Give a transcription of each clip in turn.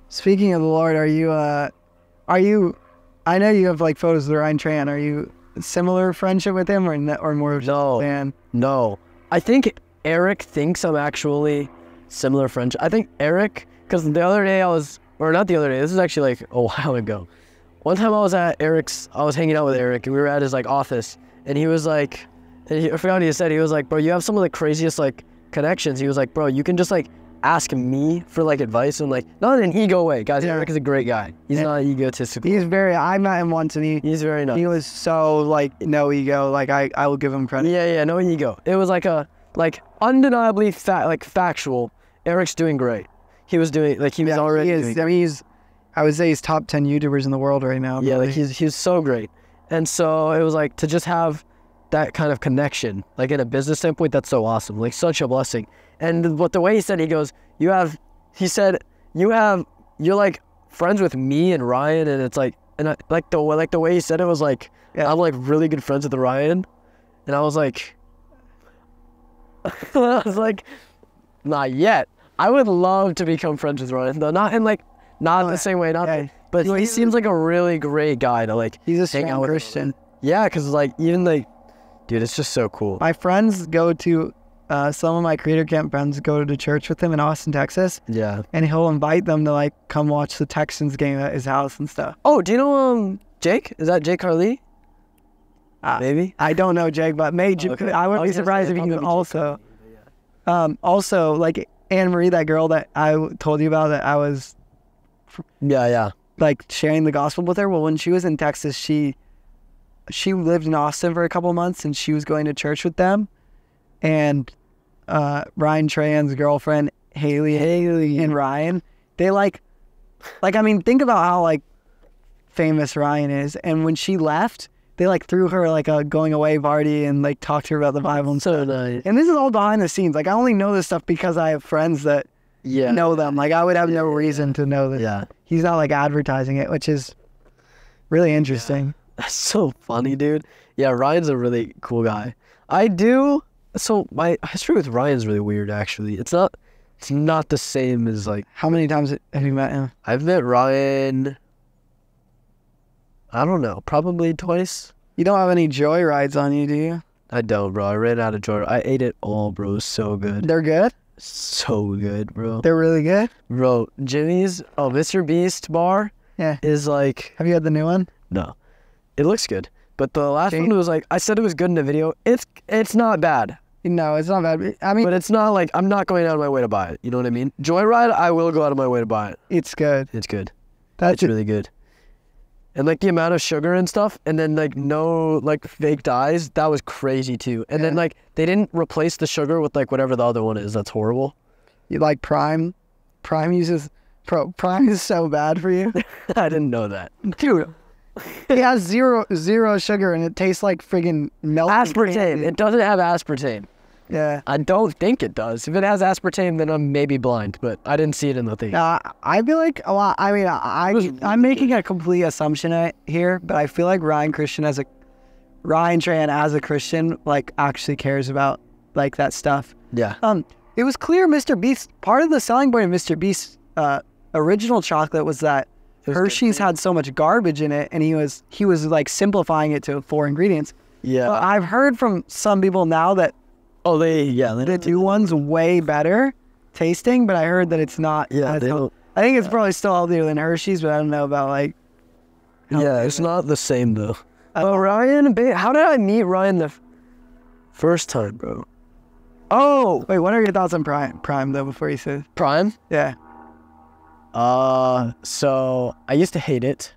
Speaking of the Lord, are you, I know you have like photos of Ryan Trahan. Are you similar friendship with him or more of just a fan? No. I think Eric thinks I'm actually similar friendship. I think Eric, because the other day not the other day, this is actually like a while ago. One time I was hanging out with Eric and we were at his like office and he was like, I forgot what he said. He was like, bro, you have some of the craziest like connections. He was like, bro, you can just like ask me for like advice and like, not in an ego way. Guys, Yeah. Eric is a great guy. He's not egotistical. I met him once and He's very nice. he was so like no ego. Like I will give him credit. Yeah, no ego. It was like undeniably factual. Eric's doing great. He was doing like he was already. He is. Doing, I mean, I would say he's top 10 YouTubers in the world right now. yeah, like he's so great. And so it was like to just have that kind of connection, like in a business standpoint, that's so awesome. Like such a blessing. And the way he said, he goes, you're like friends with me and Ryan, and it's like, and I, like the way he said it was like, Yeah. I'm like really good friends with Ryan, and I was like, not yet. I would love to become friends with Ryan, though not in the same way, but he seems like a really great guy to like. He's a hang out strong with. Christian. Yeah, because like even like, dude, it's just so cool. My friends go to, some of my creator camp friends go to church with him in Austin, Texas, Yeah. and he'll invite them to like come watch the Texans game at his house and stuff. Oh, do you know Jake? Is that Jake Harley? Maybe. I don't know Jake, but Okay. I wouldn't be surprised if he can also. Also, like Anne Marie, that girl that I told you about that I was Yeah. like sharing the gospel with her. Well, when she was in Texas, she lived in Austin for a couple months and she was going to church with them. And Ryan Trahan's girlfriend, Haley and Ryan, they like, I mean, think about how like famous Ryan is. And when she left, they like threw her like a going away party and like talked to her about the Bible and So stuff. nice. And this is all behind the scenes. Like I only know this stuff because I have friends that Yeah. know them. Like I would have no reason to know this. Yeah. He's not like advertising it, which is really interesting. That's so funny, dude. Yeah, Ryan's a really cool guy. So my history with Ryan's really weird, actually. It's not the same as like, How many times have you met him? I've met Ryan, I don't know, probably twice. You don't have any joy rides on you, do you? I don't, bro. I ran out of joy. I ate it all, bro. It was so good. They're good? So good, bro. They're really good? Bro, Jimmy's, Mr. Beast bar Yeah. is like, Have you had the new one? no. It looks good. But the last Okay. one was like, I said it was good in the video. It's not bad. No, it's not bad. I mean, But it's not like, I'm not going out of my way to buy it. You know what I mean? Joyride, I will go out of my way to buy it. it's good. It's good. That's It's really good. And like the amount of sugar and stuff, and then like no like fake dyes, that was crazy too. And then Yeah. like they didn't replace the sugar with like whatever the other one is. That's horrible. You like Prime? Prime is so bad for you. I didn't know that. Dude, it has zero sugar and it tastes like friggin' milk. Aspartame. It doesn't have aspartame. Yeah. I don't think it does. If it has aspartame, then I'm maybe blind, but I didn't see it in the thing. I feel like a lot. I mean, I'm making a complete assumption here, but I feel like Ryan Trahan as a Christian, like actually cares about like that stuff. Yeah. It was clear Mr. Beast. Part of the selling point of Mr. Beast's original chocolate was that Hershey's had so much garbage in it, and he was like simplifying it to 4 ingredients. Yeah. But I've heard from some people now that the new one's way better tasting, but I heard that it's not. Yeah, they don't. I think it's probably still healthier than Hershey's, but I don't know about like. Yeah, it's not the same though. Ryan, how did I meet Ryan the first time, bro? Oh, Wait, what are your thoughts on Prime though? Before you say, Prime. yeah, So I used to hate it,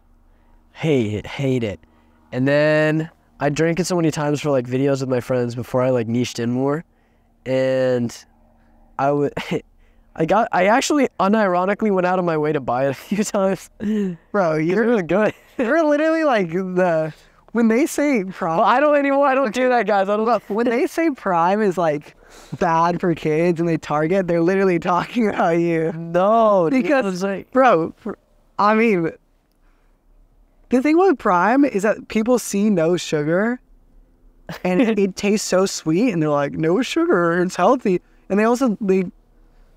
and then I drank it so many times for like videos with my friends before I like niched in more, and I actually unironically went out of my way to buy it a few times. bro, You're really good. you're literally like when they say Prime. Well, I don't anymore. I don't do that, guys. I don't. When they say Prime is like bad for kids and they target, they're literally talking about you. No, Because, it's like, bro, I mean, the thing with Prime is that people see no sugar and it tastes so sweet and they're like, no sugar, it's healthy. And they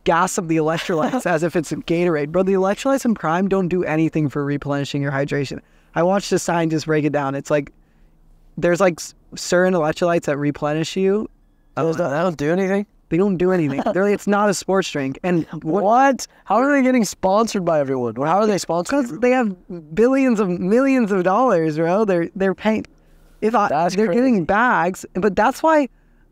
gas up the electrolytes as if it's a Gatorade. Bro, the electrolytes in Prime don't do anything for replenishing your hydration. I watched a scientist break it down. It's like there's like certain electrolytes that replenish you. They don't do anything? They don't do anything. It's not a sports drink. And what? How are they getting sponsored by everyone? Or how are they sponsored? Because they have millions of dollars, bro. They're paying. They're getting bags, but that's why.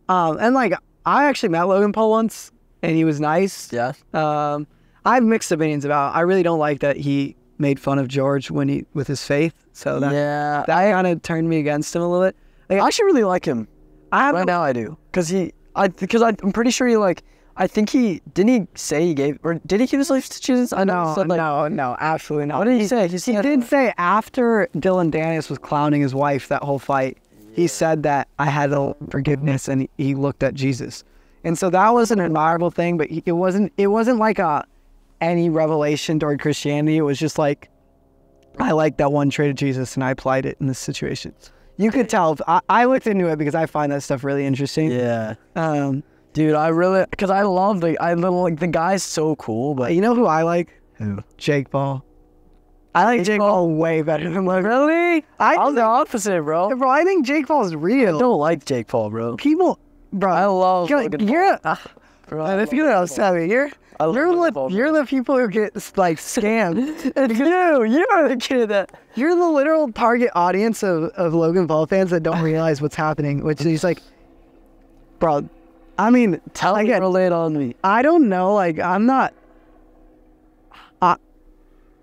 And like I actually met Logan Paul once, and he was nice. Yeah. I have mixed opinions about. I really don't like that he made fun of George with his faith. So that kind of turned me against him a little bit. Like, I actually really like him. Right now I do, because I'm pretty sure I think didn't he say he gave, or did he give his life to Jesus? I know. No, absolutely not. What did he say? He did say after Dylan Dennis was clowning his wife that whole fight, he said that I had forgiveness, and he looked at Jesus, and so that was an admirable thing. But it wasn't like any revelation toward Christianity. It was just like I like that one trait of Jesus, and I applied it in this situation. You could tell. I looked into it because I find that stuff really interesting. Yeah. Dude, because I love the guy's so cool, but you know who I like? Who? Jake Paul. I like Jake Paul way better than Logan. Really? I'm the opposite, bro. Bro, I think Jake Paul is real. I don't like Jake Paul, bro. Bro, I love Logan Paul. That's good. I was telling you. You're the people who get like scammed. It's you're the kid that you're the literal target audience of Logan Paul fans that don't realize what's happening, which is like, bro, I mean, relate on me. I don't know, like I'm not.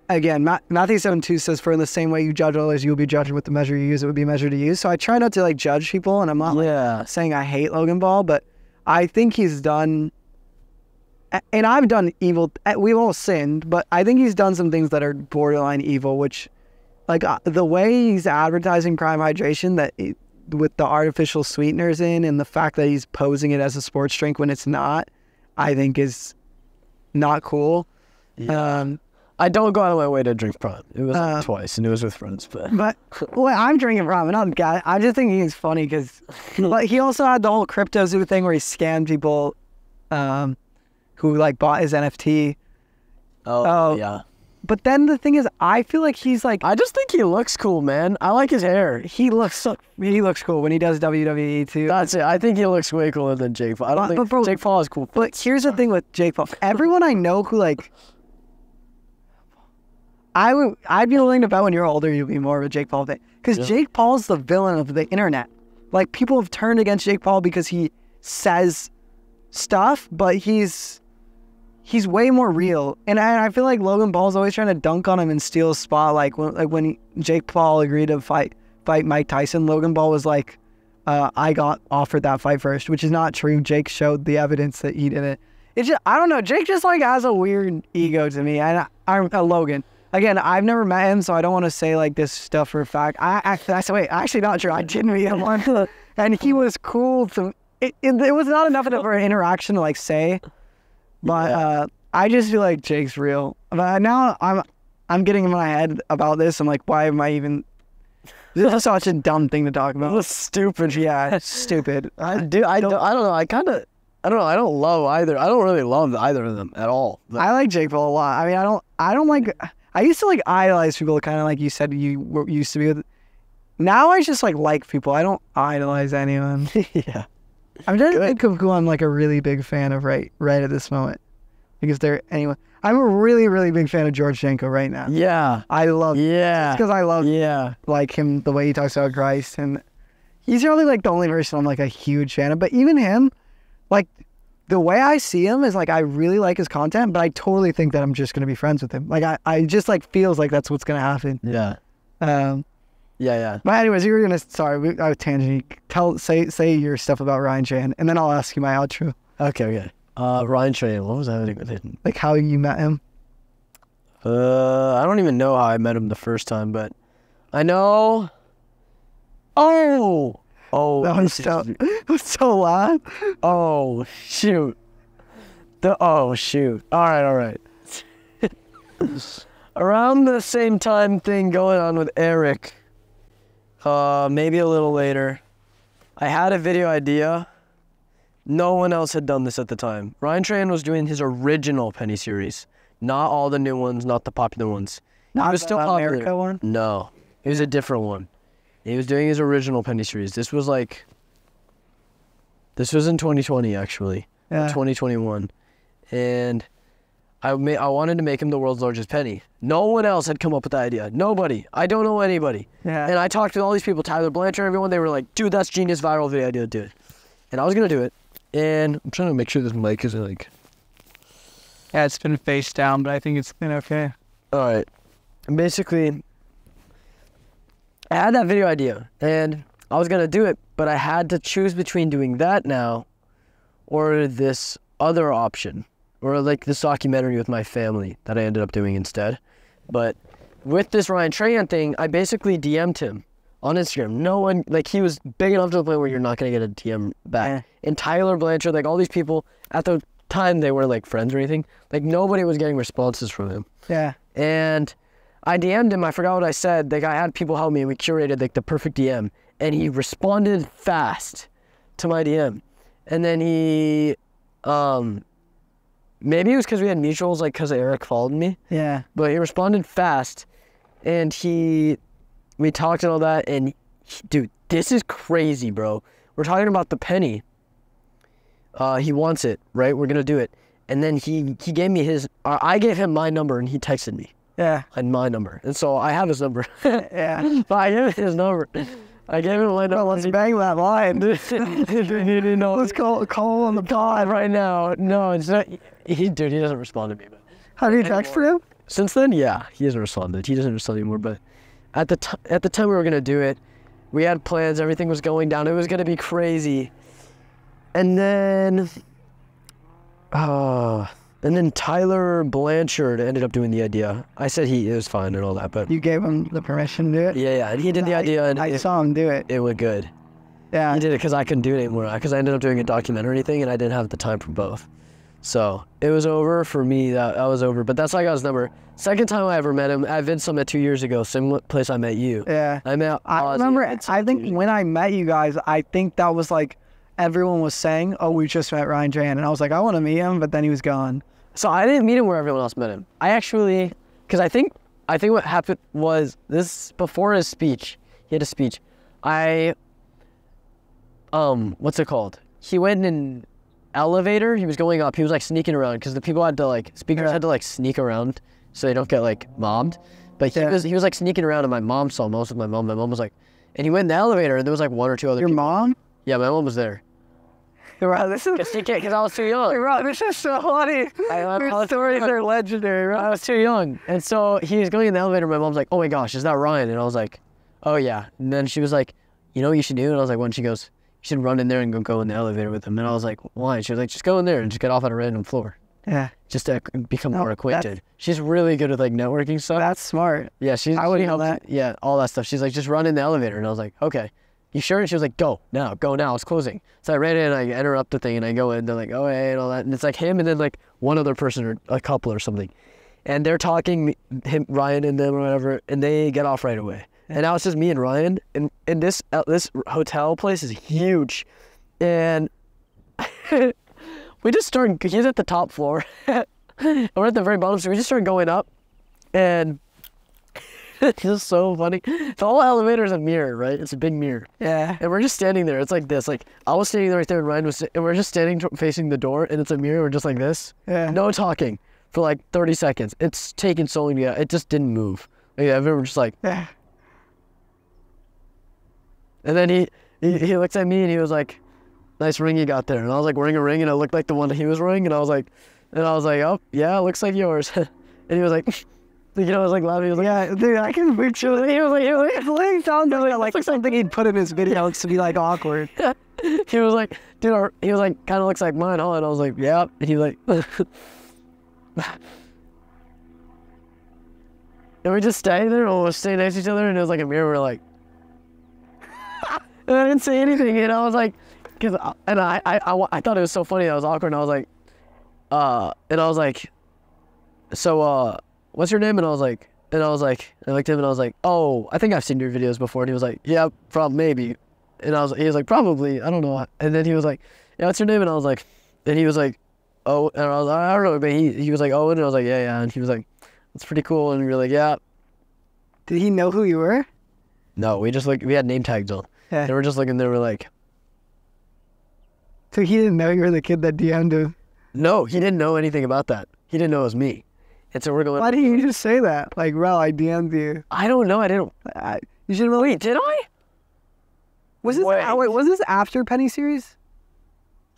Again, Matthew 7:2 says, "For in the same way you judge others, you will be judged with the measure you use. It would be measured to you." So I try not to like judge people, and I'm not saying I hate Logan Paul, but I think he's done. And I've done evil. We've all sinned, but I think he's done some things that are borderline evil, which, like the way he's advertising Prime Hydration, with the artificial sweeteners in, and the fact that he's posing it as a sports drink when it's not, I think is not cool. Yeah. I don't go out of my way to drink Prime. It was twice, and it was with friends. But I'm drinking Prime, and I just think he's funny because like, he also had the whole CryptoZoo thing where he scammed people. Who like bought his NFT. Oh, yeah. But then the thing is, I feel like he's like... I just think he looks cool, man. I like his hair. He looks cool when he does WWE too. That's it. I think he looks way cooler than Jake Paul. I don't think Jake Paul is cool. But here's the thing with Jake Paul. Everyone I know who like... I'd be willing to bet when you're older you'll be more of a Jake Paul fan. Because Jake Paul's the villain of the internet. Like, people have turned against Jake Paul because he says stuff, but he's way more real, and I feel like Logan Paul's always trying to dunk on him and steal a spot. Like when Jake Paul agreed to fight Mike Tyson, Logan Paul was like, "I got offered that fight first," which is not true. Jake showed the evidence that he didn't. It's just, I don't know. Jake just like has a weird ego to me, and I'm Logan. Again, I've never met him, so I don't want to say like this stuff for a fact. Actually not true. I did meet him once, and he was cool. It was not enough of an interaction to like say. But I just feel like Jake's real. But now I'm getting in my head about this. I'm like, why am I even... This is such a dumb thing to talk about. It's stupid. Yeah, it's stupid. I don't know. I don't know. I don't love either. I don't really love either of them at all. But I like Jake Paul a lot. I mean, I don't like... I used to like idolize people, kind of like you said you used to be with. Now I just like people. I don't idolize anyone. Yeah. I'm trying to think of who I'm like a really big fan of right at this moment. Because I'm a really, really big fan of George Jenko right now. Yeah. I love because I love like him, the way he talks about Christ, and he's really like the only person I'm like a huge fan of. But even him, like the way I see him is like I really like his content, but I totally think that I'm just gonna be friends with him. Like I just like feels like that's what's gonna happen. Yeah. Yeah. But anyways, you were gonna I was tangent. Say your stuff about Ryan Trahan, and then I'll ask you my outro. Okay. Ryan Trahan, what was happening with him? Like how you met him? I don't even know how I met him the first time, but I know. Oh, that was so loud. Oh shoot. All right. Around the same time thing going on with Eric. Maybe a little later. I had a video idea No one else had done this at the time. Ryan Trahan was doing his original Penny series, not all the new ones, not the popular ones. Not He was the still popular. America one? No, it was a different one. He was doing his original Penny series. This was in 2020 actually, Yeah. 2021, and I wanted to make him the world's largest penny. No one else had come up with the idea. Nobody. I don't know anybody. Yeah. And I talked to all these people, Tyler Blanchard, everyone. They were like, "Dude, that's genius, viral video idea, dude." And I was gonna do it. And I'm trying to make sure this mic isn't like. Yeah, it's been face down, but I think it's been okay. All right. Basically, I had that video idea, and I was gonna do it, but I had to choose between doing that now, or this other option, or like this documentary with my family that I ended up doing instead. But with this Ryan Trahan thing, I basically DM'd him on Instagram. No one, like, he was big enough to the point where you're not gonna get a DM back. Yeah. And Tyler Blanchard, like, all these people at the time, they weren't like friends or anything. Like, nobody was getting responses from him. Yeah. And I DM'd him. I forgot what I said. Like, I had people help me, and we curated like the perfect DM. And he responded fast to my DM. And then he, maybe it was because we had mutuals, like because Eric followed me. Yeah. But he responded fast, and we talked and all that. And dude, this is crazy, bro. We're talking about the penny. He wants it, right? We're gonna do it. And then he gave me I gave him my number, and he texted me. Yeah. And my number. And so I have his number. Yeah. But I gave him his number. I gave him my number. Well, let's bang that line. Let's Call him on the God right now. No, it's not. He doesn't respond to me. But How do you text for him? since then, yeah, he hasn't responded. He doesn't respond anymore. But at the time we were gonna do it, we had plans. Everything was going down. It was gonna be crazy. And then, Tyler Blanchard ended up doing the idea. I said it was fine and all that, but You gave him the permission to do it? yeah, and he did the idea, and I saw him do it. it went good. Yeah. He did it because I couldn't do it anymore. Because I ended up doing a documentary thing, and I didn't have the time for both. So it was over for me. That was over. But that's how I got his number. Second time I ever met him at Vid Summit 2 years ago, same place I met you. Yeah. I met. I Ozzy remember, at Vid Summit I 2 think years ago. when I met you guys, I think that was like, everyone was saying, oh, we just met Ryan Trahan. And I was like, I want to meet him, but then he was gone. So I didn't meet him where everyone else met him. I actually, because I think what happened was this before his speech. He had a speech. What's it called? He went in an elevator. He was going up. He was like sneaking around because the people had to like, speakers had to like sneak around so they don't get like mobbed. But he was like sneaking around, and my mom saw him. I was with my mom. My mom was like, and he went in the elevator, and there was like one or two other Your people. mom? Yeah, my mom was there. Bro, this is, Because I was too young. bro, this is so funny. Your stories are legendary, bro. I was too young. And so he was going in the elevator. My mom's like, oh my gosh, is that Ryan? And I was like, oh yeah. And then she was like, you know what you should do? And I was like, when she goes, you should run in there and go in the elevator with him. And I was like, why? She was like, just go in there and just get off at a random floor. Yeah. Just to become No, more acquainted. She's really good with like networking stuff. That's smart. Yeah, I would she know helped. that. Yeah, all that stuff. She's like, just run in the elevator. And I was like, okay. You sure? And she was like, go now, it's closing. So I ran in, I enter up the thing, and I go in, they're like, oh, hey, and all that. And it's like him and then like one other person or a couple or something. And they're talking, Ryan and them or whatever, and they get off right away. And now it's just me and Ryan. And this hotel place is huge. And we just started, he's at the top floor. We're at the very bottom, so we just started going up. And it's just so funny. The whole elevator is a mirror, right? It's a big mirror. Yeah. And we're just standing there. It's like this. Like, I was standing there right there, and Ryan was, and we're just standing facing the door, and it's a mirror. We're just like this. Yeah. No talking for like 30 seconds. It's taken so long to get, it just didn't move. Like, everyone was just like, Yeah. and then he looks at me, and he was like, nice ring you got there. And I was like wearing a ring, and it looked like the one that he was wearing, and I was like, oh, yeah, it looks like yours. And he was like, you know, I was like laughing. He was like, Yeah, dude, I can picture it. He was like, sounds like something he'd put in his videos to be like awkward. he was like, dude, he was like, kind of looks like mine, huh? And I was like, yeah. And he was like, and we just stayed there, and we stayed next to each other, and it was like a mirror. We're like, and I didn't say anything, and I was like, I thought it was so funny. I was awkward, and I was like, so, what's your name? And I looked at him, and I was like, oh, I think I've seen your videos before. And he was like, yeah, probably, maybe. And he was like, probably, I don't know. And then he was like, yeah, what's your name? And I was like, and he was like, oh, and I was like, I don't know, but he was like, Owen, and I was like, yeah, yeah, and he was like, that's pretty cool, and we were like, yeah. Did he know who you were? No, we just like, we had name tags on. Yeah. They were just looking, they were like, So he didn't know you were the kid that DM'd him. no, he didn't know anything about that. He didn't know it was me. And so we're going, Why didn't you just say that? Like, bro, I DM'd you. I don't know, I didn't. You should have. Wait, did I? Was this? Wait, was this after Penny series?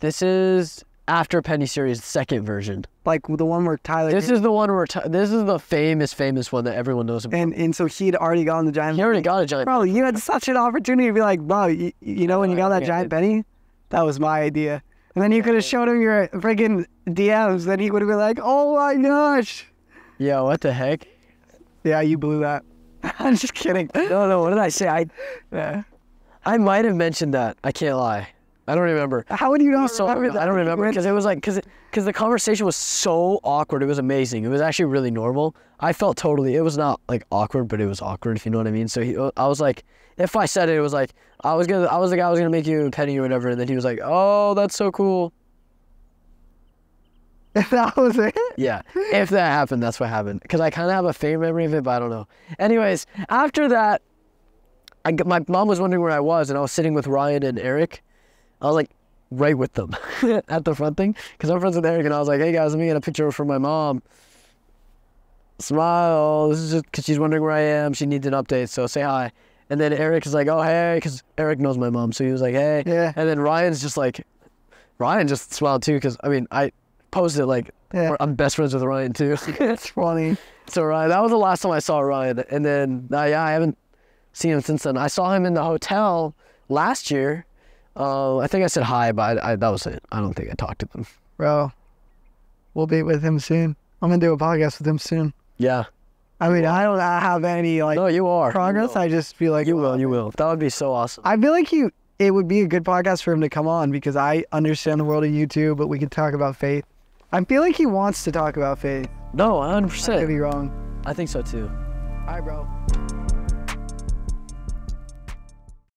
This is after Penny series, second version. Like the one where Tyler. This is the one where this is the famous one that everyone knows about. And so he'd already gotten the giant. He already got a giant. Bro, you had such an opportunity to be like, bro, you know when you got that giant penny, that was my idea. And then you could have showed him your freaking DMs. Then he would have been like, oh my gosh. Yeah, what the heck? Yeah, you blew that. I'm just kidding. No, what did I say? I might have mentioned that. I can't lie. I don't remember. How would you not remember that? I don't remember because it was like, because the conversation was so awkward. It was amazing. It was actually really normal. I felt totally, it was not like awkward, but it was awkward, if you know what I mean. So I was like, if I said it, it was like, I was the guy I was gonna make you a penny or whatever. And then he was like, oh, that's so cool. If that was it? Yeah, if that happened, that's what happened. Because I kind of have a faint memory of it, but I don't know. Anyways, after that, my mom was wondering where I was, and I was sitting with Ryan and Eric. I was like right with them at the front thing, because I'm friends with Eric, and I was like, hey guys, let me get a picture for my mom. Smile. This is just because she's wondering where I am. She needs an update, so say hi. And then Eric is like, oh hey, because Eric knows my mom, so he was like, hey. Yeah. And then Ryan just smiled too, because I mean, I posted like, I'm best friends with Ryan too. It's funny. So Ryan, that was the last time I saw Ryan, and then yeah, I haven't seen him since then. I saw him in the hotel last year. I think I said hi, but that was it. I don't think I talked to them. Bro, we'll be with him soon. I'm going to do a podcast with him soon. Yeah. I mean, I don't have any like no, you are. progress. I just feel like you will. That would be so awesome. I feel like it would be a good podcast for him to come on because I understand the world of YouTube, but we could talk about faith. I feel like he wants to talk about faith. No, 100%. I could be wrong. I think so too. All right, bro.